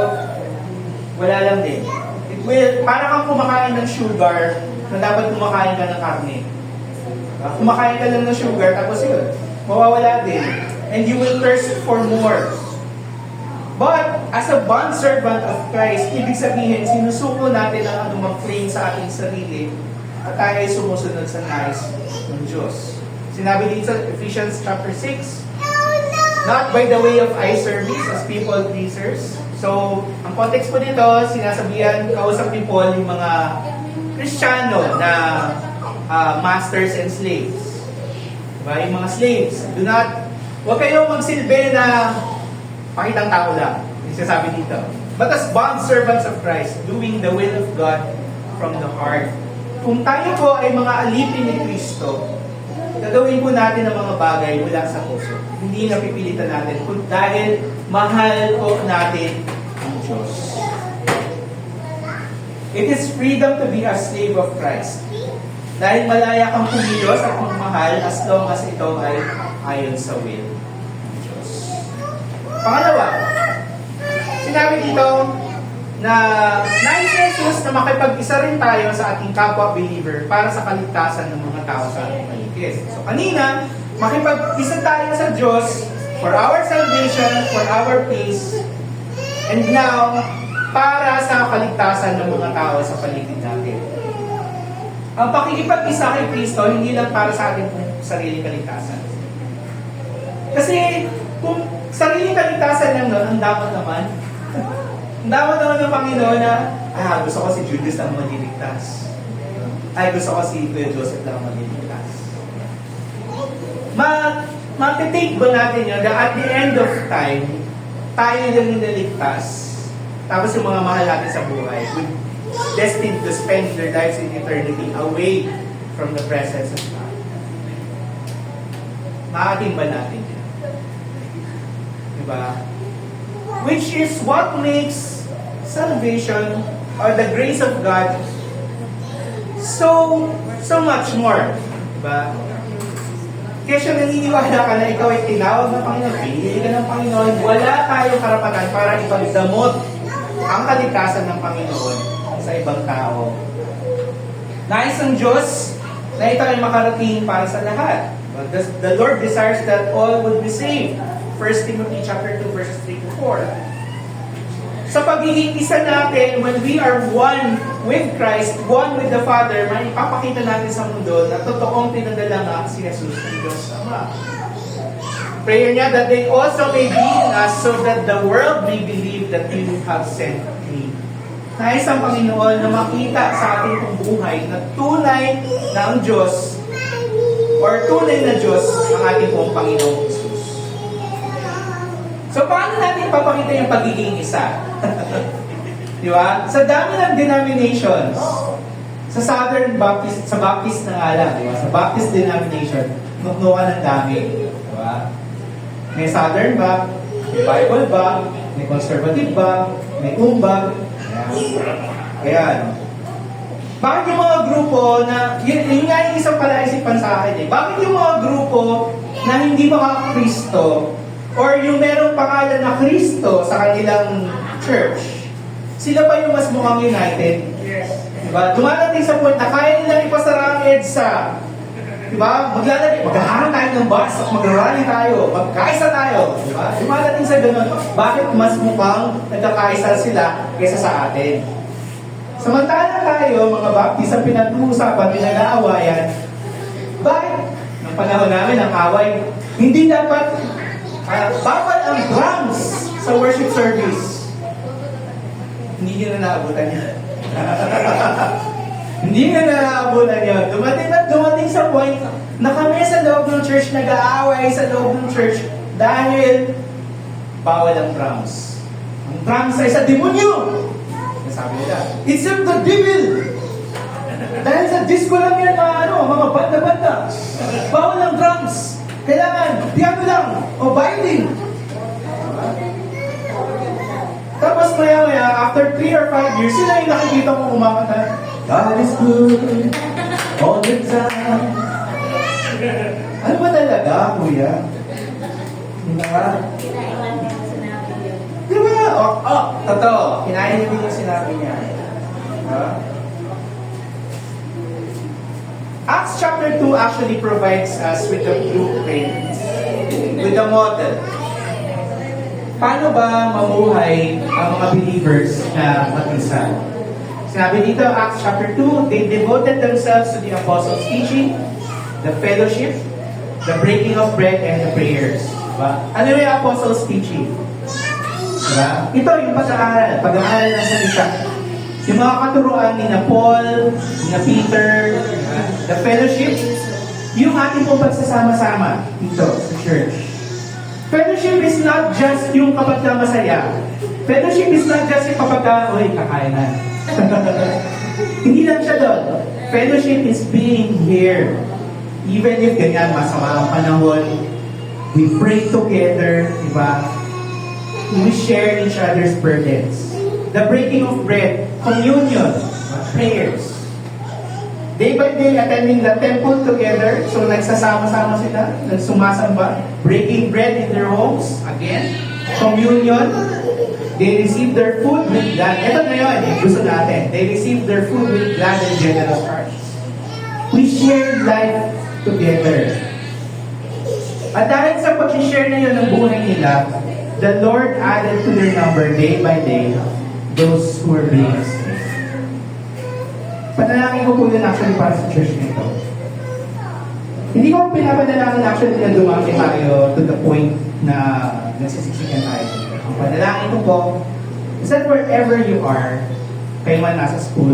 wala lang din. Para kang kumakain ng sugar, na dapat kumakain ka ng karne. Kumakain ka lang ng sugar, tapos yun, mawawala din. And you will thirst for more. But, as a bondservant of Christ, ibig sabihin, sinusuko natin ang anumang claim sa ating sarili at tayo ay sumusunod sa nais ng Diyos. Sinabi dito sa Ephesians chapter 6, not by the way of eye service as people pleasers. So, ang context po dito, sinasabihan, kausapin po yung mga Kristiyano na masters and slaves. Diba? Yung mga slaves, huwag kayong magsilbi na pakitang tao lang. Yung sinasabi dito. But as bond servants of Christ, doing the will of God from the heart. Kung tayo po ay mga alipin ni Kristo, gagawin po natin ang mga bagay mula sa puso. Hindi napipilitan natin dahil mahal po natin ang Diyos. It is freedom to be a slave of Christ. Dahil malaya kang kumilos at magmahal as long as ito ay ayon sa will ng Diyos. Pangalawa, sinabi dito na nais ni Jesus na makipag-isa rin tayo sa ating kapwa-believer para sa kaligtasan ng mga tao sa ating paligid. So kanina, makipag-isa tayo sa Diyos for our salvation, for our peace, and now, para sa kaligtasan ng mga tao sa paligid natin. Ang pakikipag-isa kay Kristo, hindi lang para sa ating sariling kaligtasan. Kasi, kung sariling kaligtasan lang nun, ang dapat naman, ang dapat naman ng Panginoon na, gusto ko si Judas lang maliligtas. Gusto ko si Kuya Joseph lang maliligtas. Matitake ba natin yun na at the end of time, tayo lang yung naligtas, tapos yung mga mahal natin sa buhay, destined to spend their lives in eternity away from the presence of God. Maating ba natin yan? Diba? Which is what makes salvation or the grace of God so much more. Diba? Kaya siya naniniwala ka na ikaw ay tinawag ng Panginoon, pinili ka ng Panginoon, wala tayong karapatan para ipagdamot ang kaligtasan ng Panginoon sa ibang tao. Nais ng Diyos na ito ay makarating para sa lahat. The Lord desires that all will be saved. 1 Timothy chapter 2 verses 3 to 4. Sa pagiging isa natin, when we are one with Christ, one with the Father, may ipapakita natin sa mundo na totoong pinadala nga si Jesus ng Diyos Ama. Prayer niya that they also may be in us so that the world may believe that you have sent me. Nais ang Panginoon na makita sa ating buhay na tunay na ang Diyos or tunay na Diyos ang ating pong Panginoong Jesus. So, paano natin papakita yung pagiging isa? Di ba? Sa dami ng denominations, sa Southern Baptist, sa Baptist na nga lang, di ba? Sa Baptist denomination, nuknukan ng dami. Di ba? May Southern ba? May Bible ba? May Conservative ba? May Umbag? Ayan. Bakit yung mga grupo na, yun nga yung isang palaisipan sa akin eh. Bakit yung mga grupo na hindi makakristo or yung merong pangalan na Kristo sa kanilang church, sila pa yung mas mukhang united? Yes. Diba? Dumarating sa point na kaya nilang ipasara ang EDSA. Diba? Maghaharap tayo ng bus at magrarally tayo, magkaisa tayo. Diba? Dumarating sa ganun, bakit mas mukhang nagkakaisa sila kaysa sa atin? Samantala tayo, mga Baptist, ang pinag-uusapan, pinag-aawayan, bakit? Nang panahon namin, ang away, hindi dapat bawal ang drums sa worship service. Hindi nyo na naabutan yan. Hindi na naabutan yan. Dumating sa point na kami sa loob ng church nag-aaway sa loob ng church dahil bawal ang drums. Ang drums ay sa demonyo. Sabi nila, it's of the devil. Dahil sa disco lang yan mga banda-banda. Bawal ang drums. Kailangan, piano lang, o violin. Tapos maya-maya, after 3 or 5 years, sila yung nakikita mo kumakanta, God is good, all the time. Ano ba talaga, kuya? Diba? Diba? Totoo. Kinain niyo yung sinabi niya. Acts chapter 2 actually provides us with the blueprint, with the model. Paano ba mamuhay ang mga believers na mag-isa? Sinabi dito, Acts chapter 2, they devoted themselves to the apostles' teaching, the fellowship, the breaking of bread and the prayers. Diba? Ano yung apostles' teaching? Diba? Ito yung pag-aaral ng salita. Yung mga katuruan ni na Paul, ni na Peter, diba? The fellowship, yung ating pong pagsasama-sama dito sa church. Fellowship is not just yung kapag na masaya. Fellowship is not just yung kapag na, uy, kakain na. Hindi lang siya doon. Fellowship is being here. Even if ganyan, masama ang panahon, we pray together, di ba? We share each other's burdens. The breaking of bread, communion, prayers. Day by day, attending the temple together. So, nagsasama-sama sila, nagsumasamba, breaking bread in their homes. Again, communion. They receive their food with glad. Ito na yun, gusto natin. They receive their food with glad and generous hearts. We share life together. At dahil sa pag-share na yun ng buhay nila, the Lord added to their number day by day those who were being saved. Panalangin ko po yun actually para sa church nito. Hindi ko pinapanalangin actually na dumami tayo to the point na nagsisiksikan tayo. Ang panalangin ko po is that wherever you are, kayo man nasa school,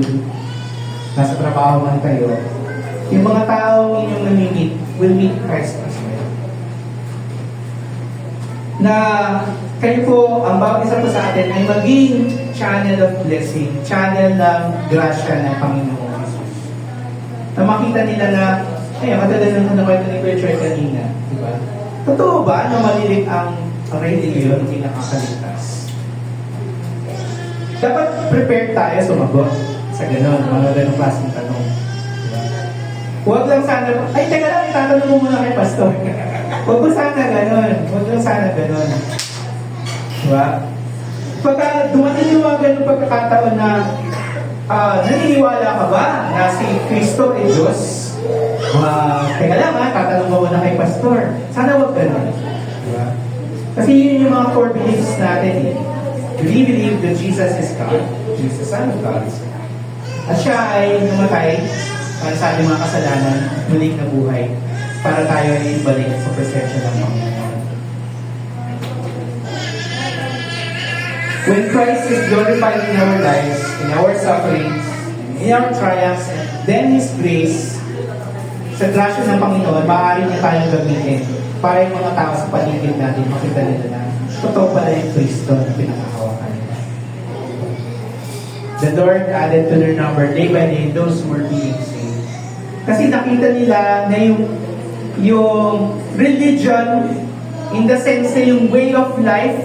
nasa trabaho man kayo, yung mga tao inyong namimit will meet Christ as well. Na kayo po, ang bawat isa po sa atin ay maging channel of blessing, channel ng grasya ng Panginoon Jesus. Na makita nila na, ay, matagal na kwento ni Kuya Troy kanina, di ba? Totoo ba na malilit ang religion hindi nakakaligtas? Dapat prepared tayo sumagot sa gano'n, mga gano'ng klaseng tanong. Diba? Huwag lang sana, ay, teka lang, itatanong mo muna kay Pastor. Huwag mo sana gano'n. Huwag lang sana gano'n. Diba? Pagka dumating yung mga gano'ng pagkakataon na naniniwala ka ba na si Kristo ay Diyos? Teka lang tatanong mo muna kay Pastor. Sana huwag gano'n. Diba? Kasi yun yung mga core beliefs natin eh. We believe that Jesus is God. Jesus is the Son of God. At siya ay namatay para sa ating mga kasalanan, muling na buhay, para tayo ay ibalik sa presensya ng Panginoon. When Christ is glorified in our lives, in our sufferings, in our triumphs, then His grace, sa grasya ng Panginoon, maaari niya tayong gamitin para yung mga tao sa paligid natin makita nila na totoo pala yung Kristo na pinakahawakan nila. The Lord added to their number day by day those who were being saved. Kasi nakita nila na yung religion, in the sense na yung way of life,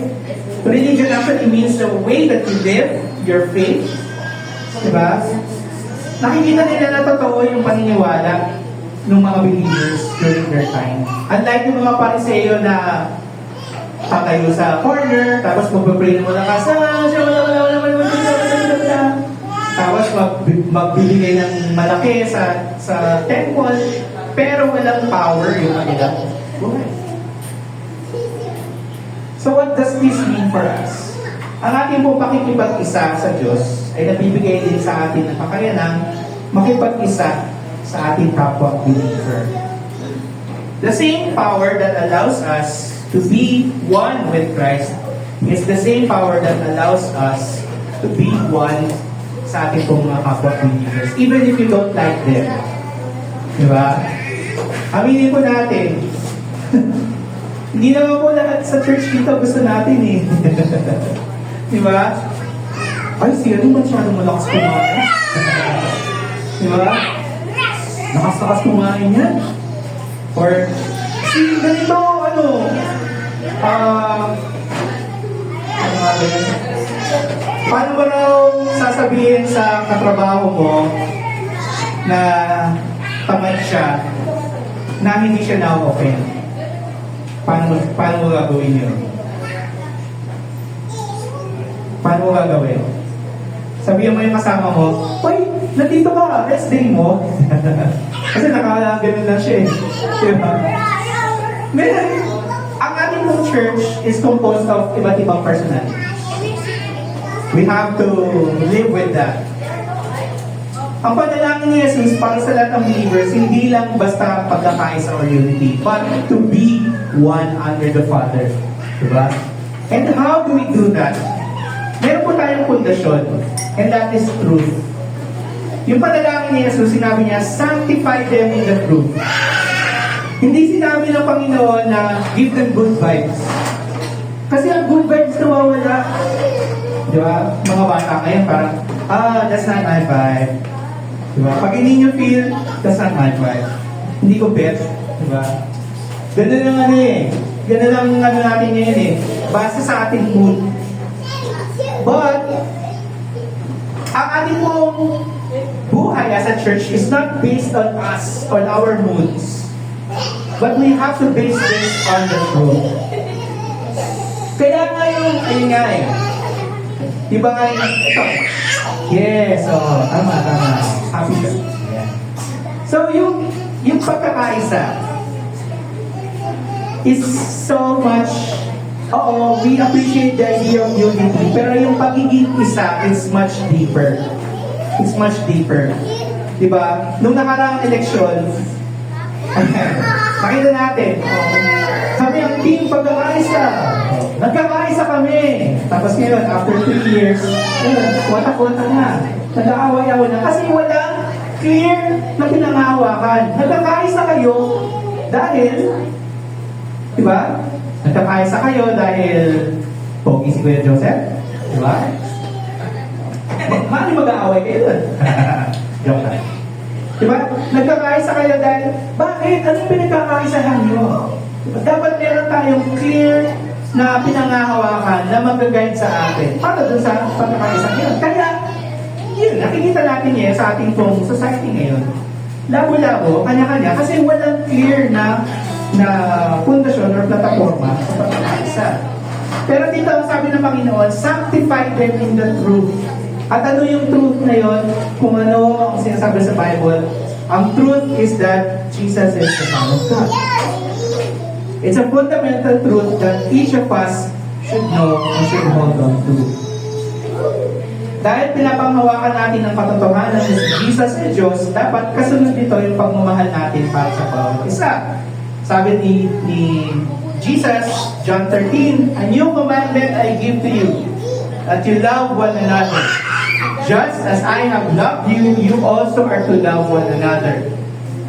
religion actually means the way that you live, your faith. Diba? Nakikita nila na totoo yung paniniwala ng mga believers during their time. Unlike yung mga Pariseo na tatayo sa corner, tapos magpapray mo na tapos magbibigay ng malaki sa temple, pero walang power yung kanilang buhay. So what does this mean for us? Ang ating pong pakikipag-isa sa Diyos ay nabibigay din sa atin ng kakayanang makipag-isa sa ating kapwa believer. The same power that allows us to be one with Christ is the same power that allows us to be one sa ating pong mga kapwa believers, even if you don't like them. Diba? Aminin po natin, hindi naman po lahat sa church dito gusto natin eh. Diba? Ay, siya naman masyadong malakas kumain. Diba? Lakas-lakas kumain yan. Or, ganito, ano nga ba yan? Paano ba raw sasabihin sa katrabaho mo na tamad siya na hindi siya na-offend? Paano mo gagawin yun? Paano mo gagawin? Sabihin mo yung kasama mo, "Uy, nandito ka, rest day mo." Kasi nakagano'n lang siya eh. Diba? Ang ating pong church is composed of iba't ibang personalities. We have to live with that. Ang panalangin ni Jesus para sa lahat ng believers, hindi lang basta pagkakaisa or unity, but to be one under the Father. Diba? And how do we do that? Meron po tayong pundasyon, and that is truth. Yung panalangin ni Jesus, sinabi niya, sanctify them in the truth. Hindi sinabi ng Panginoon na give them good vibes. Kasi ang good vibes nawawala. Di ba? Mga bata ngayon parang, that's not my vibe. Di ba? Pag hindi nyo feel, that's not my vibe. Hindi ko bet. Di ba? Ganun lang ano eh. Ganun lang ano natin ngayon eh. Base sa ating mood. But, ang ating pong buhay as a church is not based on us, on our moods. But we have to base this on the truth. Kaya nga yung, ayun nga eh. Diba nga yung, ito. Yes, tama. Happy ka. Yeah. So yung pagkakaisa is so much, we appreciate the idea of unity, pero yung pagiging isa is much deeper. It's much deeper. Diba? Nung nakaraang eleksyon, nakita natin, kami ang team pagkakaisa. Nagkakaisa kami. Tapos ngayon, after 3 years, watak-watak na. Nag-aaway-away na. Kasi walang clear na pinangahawakan. Nagkakaisa kayo dahil, di ba? Nagkakaisa kayo dahil pogi si Kuya Joseph. Di ba? Mali mag-aaway kayo dun. Joke lang. Di ba? Nagkakaisa kayo dahil, bakit? Anong pinagkakaisahan nyo? Diba? Dapat meron tayong clear na pinangahawakan na mag-guide sa atin para dun sa pagkakaisa yun. Kaya, yun, nakikita natin yun sa ating pong society ngayon. Labo-labo, kanya-kanya, kasi walang clear na pundasyon or plataforma sa pagkakaisa. Pero dito, ang sabi ng Panginoon, sanctify them in the truth. At ano yung truth na yun? Kung ano ang sinasabi sa Bible, ang truth is that Jesus is the Son of God. It's a fundamental truth that each of us should know and should hold on to. Dahil pinapanghawakan natin ang katotohanan na si Jesus ay Diyos, dapat kasunod nito yung pagmamahal natin para sa bawat isa. Sabi ni Jesus, John 13, "A new commandment I give to you, that you love one another. Just as I have loved you, you also are to love one another.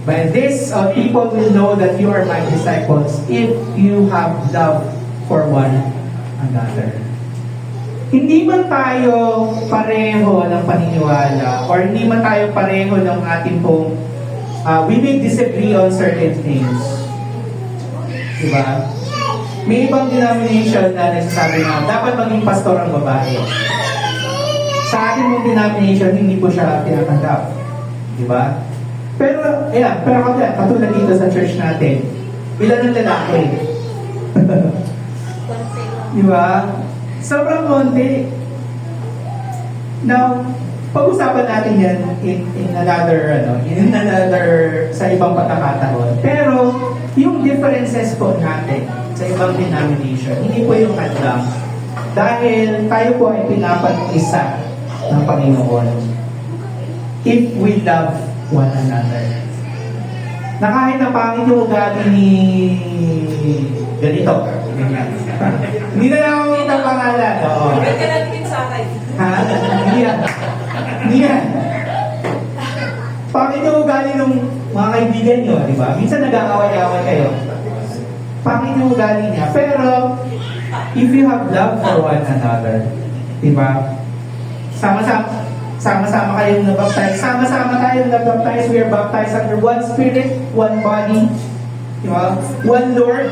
By this, people will know that you are my disciples if you have love for one another." Hindi man tayo pareho ng paniniwala or hindi man tayo pareho ng ating pong we may disagree on certain things. Diba? May ibang denomination na nagsasabi na dapat maging pastor ang babae. Sa ating mong denomination, hindi po siya tinatanggap. Diba? Pero katulad dito sa church natin, ilan ang lalaki? Diba? Sobrang konti. Now, pag-usapan natin yan in another, sa ibang pagkakataon. Pero, yung differences po natin sa ibang denomination, hindi po yung hadlang. Dahil tayo po ay pinapag-isa ng Panginoon. If we love one another. Na kahit na pangit yung ugali ni ganito. Hindi na lang ako ng pangalan. Oo. Ba't ka natin sa akin? Ha? Hindi yan. Pangit yung ugali ng mga kaibigan nyo, di ba? Minsan nag-aaway-aaway kayo. Pangit yung ugali niya. Pero, if you have love for one another, di ba? Sama-sama kayong nabaptize. Sama-sama tayong nabaptize. We are baptized under one Spirit, one body, di ba? One Lord.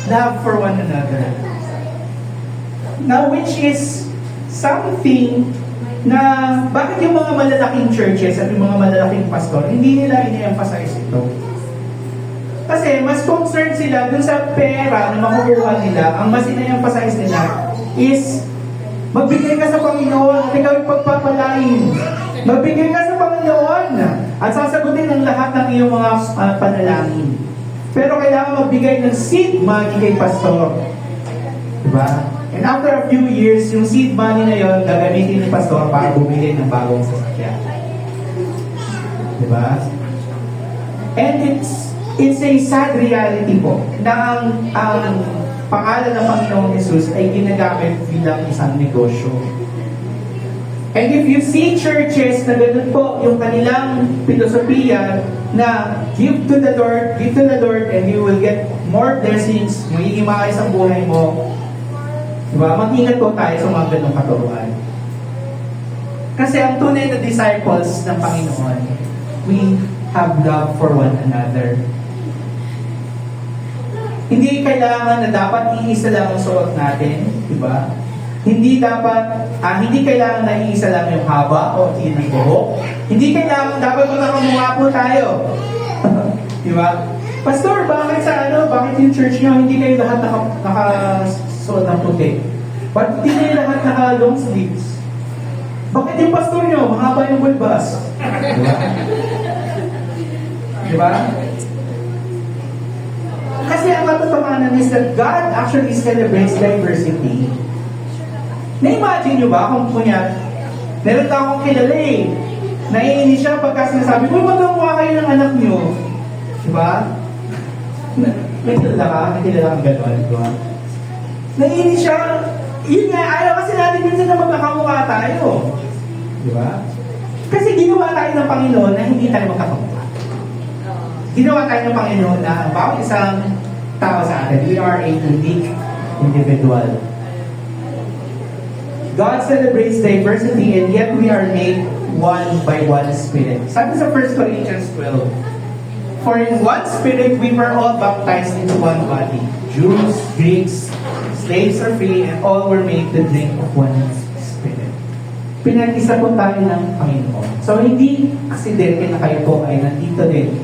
Love for one another. Now, which is something na bakit yung mga malalaking churches at yung mga malalaking pastor, hindi nila ini-emphasize ito. Kasi mas concerned sila dun sa pera na makukuha nila. Ang mas ini-emphasize nila is magbigay ka sa Panginoon at ikaw pagpapalain. Magbigay ka sa Panginoon at sasagutin ang lahat ng iyong mga panalangin. Pero kailangan magbigay ng seed magi kay pastor. Diba? And And after a few years, yung seed money na yon gagamitin ni pastor para bumili ng bagong sasakyan. Diba? And it's a sad reality po na ang pangalan ng Panginoong Jesus ay ginagamit bilang isang negosyo. And if you see churches na ganun po yung kanilang filosofiya na give to the Lord and you will get more blessings, magiging maayos ang buhay mo. Diba? Mag-ingat po tayo sa mga ganung katuruan. Kasi ang tunay na disciples ng Panginoon, we have love for one another. Hindi kailangan na dapat iisa lang ang suot natin, di ba? Hindi kailangan na iisa lang yung haba o ng buhok. Hindi kailangan dapat magkakamukha po tayo. Di ba? Pastor, bakit yung church niyo hindi kayo lahat nakasuot ng puti? Bakit hindi kayo lahat naka-long sleeves? Bakit yung pastor niyo mahaba yung bulbas? Di ba? Di ba? Kasi ang katotohanan is that God actually celebrates diversity. Na-imagine nyo ba kung meron na akong kilala naiinis siya pagka sinasabi, uy, magkamukha kayo ng anak nyo. Diba? May kilala kang gano'n, diba? Naiinis siya, yun nga, ayaw kasi natin minsan na magkakamukha tayo. Diba? Kasi ginawa tayo ng Panginoon na hindi tayo magkakamukha. Ginawa tayo ng Panginoon na bawat isang tao sa atin, we are a unique individual. God celebrates diversity and yet we are made one by one Spirit. Sabi sa 1 Corinthians 12, for in one Spirit we were all baptized into one body. Jews, Greeks, slaves or free, and all were made to drink of one Spirit. Pinag-isa po tayo ng Panginoon. So hindi aksidente na kayo po ay nandito din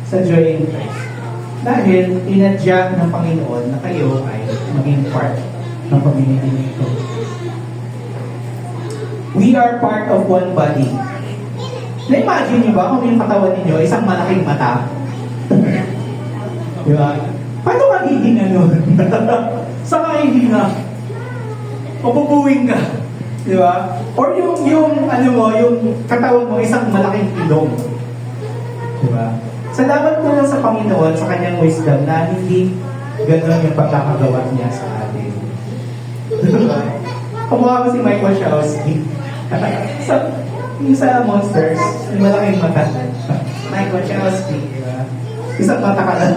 sa Joy in Christ. Dahil inadya ng Panginoon na kayo ay maging part ng pamilya nito. We are part of one body. Na-imagine nyo ba kung yung katawan ninyo isang malaking mata? Di ba? Paano magiging ano? Saan ka hihinga? Mapupuwing ka. Di ba? Or yung katawan mo isang malaking ilong. Di ba? Salamat po lang sa Panginoon sa kanyang wisdom na hindi gano'n yung pagkakagawa niya sa atin. Diba? Kumukha ko si Mike Wachowski. Sa Monsters, yung malaking mata. Mike Wachowski, diba? Isang mata ka lang.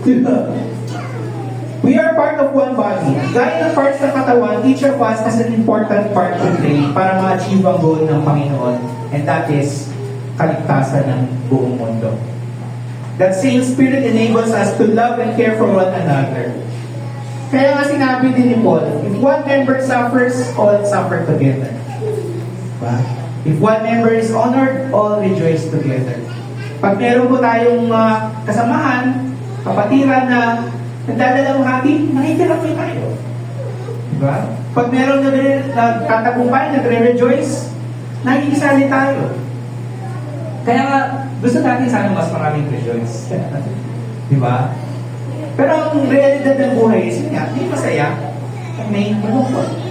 Diba? We are part of one body. Gaya ng parts ng katawan, each of us has an important part to play para ma-achieve ang goal ng Panginoon. And that is kaligtasan ng buong mundo. That same Spirit enables us to love and care for one another. Kaya nga sinabi din ni Paul, if one member suffers, all suffer together. Diba? If one member is honored, all rejoice together. Pag meron po tayong kasamahan, kapatiran na nagdadalang hati, nakikirapin tayo. Diba? Pag meron na nagtatagumpay, nagre-rejoice, nakikisali tayo. Kaya nga, gusto natin sana mas maraming rejoice. Diba? Pero ang realidad ng buhay is hindi masaya. May malungkot.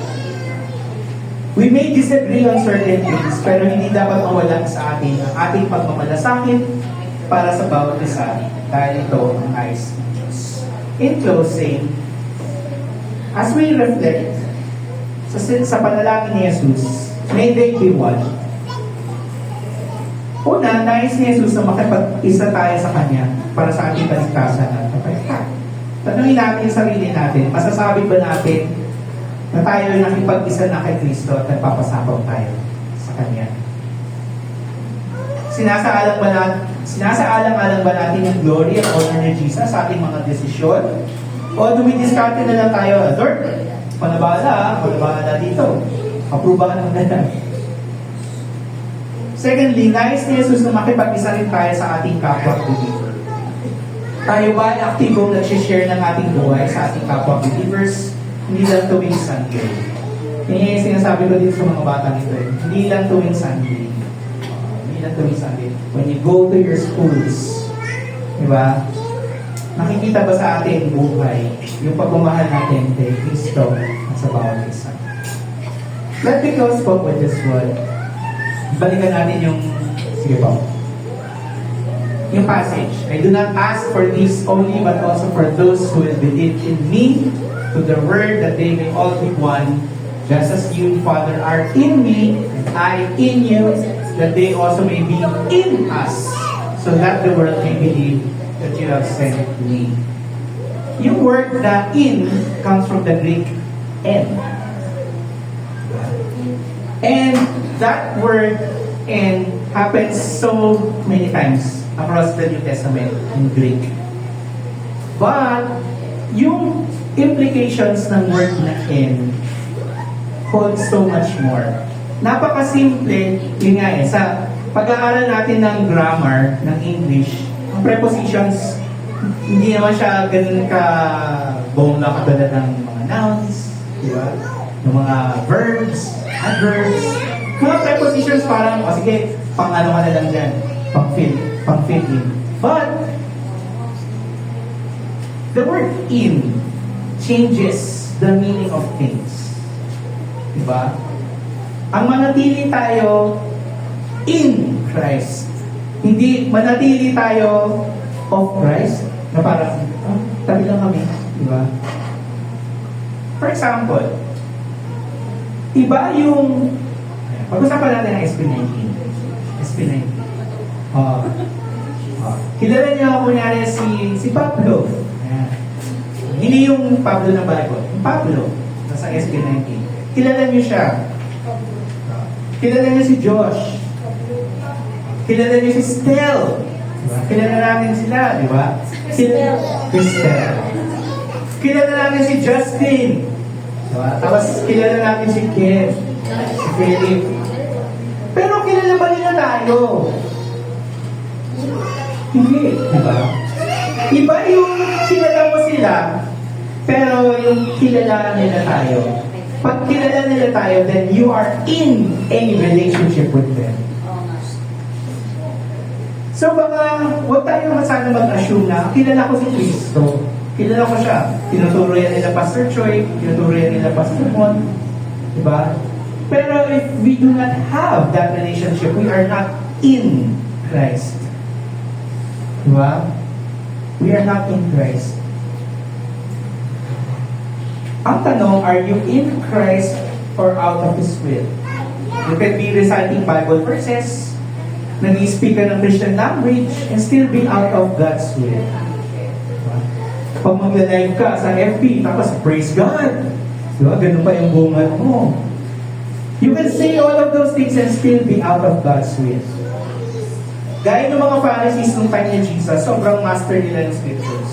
We may disagree on certain things, pero hindi dapat mawala sa atin ang ating pagmamalasakit para sa bawat isa dahil ito ang nais ng Diyos. In closing, as we reflect sa panalangin ni Jesus, may they be one. Una, nais ni Jesus na makipag-isa tayo sa Kanya para sa ating kaligtasan at kapayapaan. Tanungin natin yung sarili natin, masasabi ba natin na tayo ay nakipag-isa na kay Kristo at nagpapasapaw tayo sa Kanya? Sinasaalang-alang ba natin yung glory at honor ni Jesus sa ating mga desisyon? O dumidiskarte na lang tayo, Lord, panabala dito. Aprubahan mo na lang. Secondly, nais ni Jesus na makipag-isa rin tayo sa ating kapwa-believer. Tayo ba ay aktibong nag-share ng ating buhay sa ating kapwa-believers? Hindi lang tuwing Sunday. Yan yung sinasabi ko dito sa mga batang ito. Hindi lang tuwing Sunday. Hindi lang tuwing Sunday. When you go to your schools, diba? nakikita ba sa ating buhay yung pagmamahal natin kay Kristo at sa bawat isa? Let me close po with this one. Balikan natin yung, sige po, yung passage. I do not ask for this only, but also for those who will believe in me, to the word that they may all be one, just as you, Father, are in me, and I in you, that they also may be in us, so that the world may believe that you have sent me. Yung word na in comes from the Greek en. And that word en happens so many times across the New Testament in Greek. But yung implications ng word na en hold so much more. Napakasimple, yun nga sa pag-aaral natin ng grammar ng English, ang prepositions, hindi naman siya ganun ka bongga katulad ng mga nouns, di ba? Ng mga verbs, adverbs, mga prepositions parang, o sige, pang ano ka na lang dyan, pang fill in. But, the word in changes the meaning of things. Diba? Ang manatili tayo in Christ. Hindi manatili tayo of Christ na parang, tabi lang kami. Diba? For example, iba yung, pag-usapan natin ang SP19. SP19. Kilala niyo kunyari si Pablo. Ayan. Hindi yung Pablo ng Bible. Yung Pablo, nasa SP19. Kilala niyo siya. Kilala niyo si Josh. Kilala niyo si Stel. Diba? Kilala natin sila, di ba? Cristel. Kilala natin si Justin. Diba? Tapos kilala natin si Ken. Si Philip. Pero kilala ba nila tayo? Hindi, di ba? Iba yung kilala mo sila, pero yung kilala nila tayo. Pag kilala nila tayo, then you are in a relationship with them. So baka, huwag tayo naman sana mag-assume na kilala ko si Kristo. Kilala ko siya. Tinuturo yan nila Pastor Choi, tinuturo yan nila Pastor Mon. Diba? Pero if we do not have that relationship, we are not in Christ. Diba? We are not in Christ. Ang tanong, are you in Christ or out of His will? You can be reciting Bible verses, nag-i-speak ka ng Christian language, and still be out of God's will. Pag mag-live ka sa FB, tapos praise God. Diba? Ganun pa yung bungad mo. You can say all of those things and still be out of God's will. Gaya ng mga Pharisees nung time ni Jesus, sobrang master nila ng scriptures.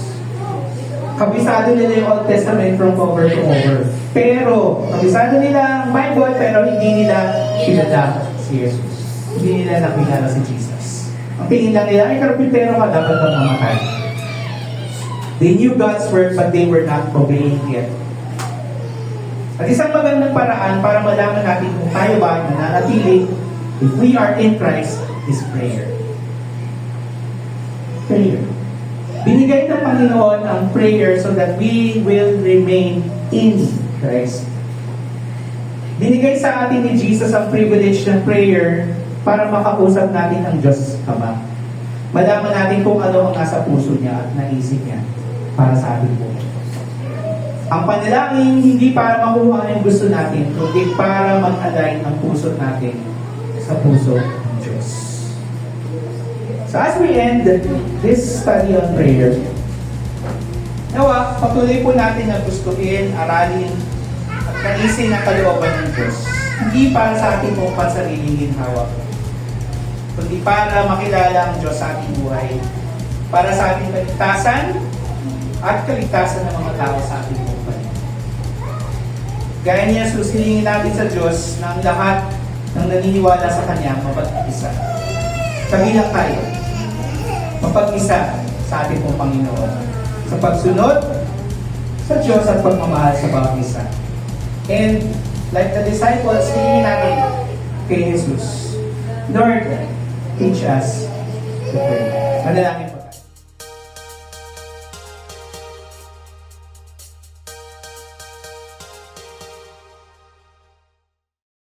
Kabisado nila yung Old Testament from cover to cover. Pero, kabisado nila ang Bible, pero hindi nila kilala si Jesus. Hindi nila nakilala si Jesus. Ang tingin lang nila, ay karpintero ka, dapat kang mamatay. They knew God's word, but they were not obeying it. At isang magandang paraan para malaman natin kung tayo ba nananatili, if we are in Christ, is prayer. Prayer. Binigay ng Panginoon ang prayer so that we will remain in Christ. Binigay sa atin ni Jesus ang privilege ng prayer para makausap natin ang Diyos Ama. Malaman natin kung ano ang nasa puso niya at naisip niya para sa ating buhay. Ang panalangin hindi para makuha ang gusto natin, kundi para mag-align ang puso natin sa puso ng Diyos. So as we end this study on prayer, nawa, patuloy po natin na gustuhin, aralin, at naisin ang kalooban ng Diyos. Hindi para sa ating pong pansariling ginhawa, kundi para makilala ang Diyos sa ating buhay, para sa ating kaligtasan at kaligtasan ng mga tao sa ating buhay. Gaya niya, susilingin natin sa Diyos na ang lahat ng naniniwala sa Kanya mapag-isa. Kabilang tayo, mapag-isa sa ating pong Panginoon sa pagsunod sa Diyos at pagmamahal sa bawat isa. And like the disciples, hilingin natin kay Jesus, Lord, teach us to pray. Manalangin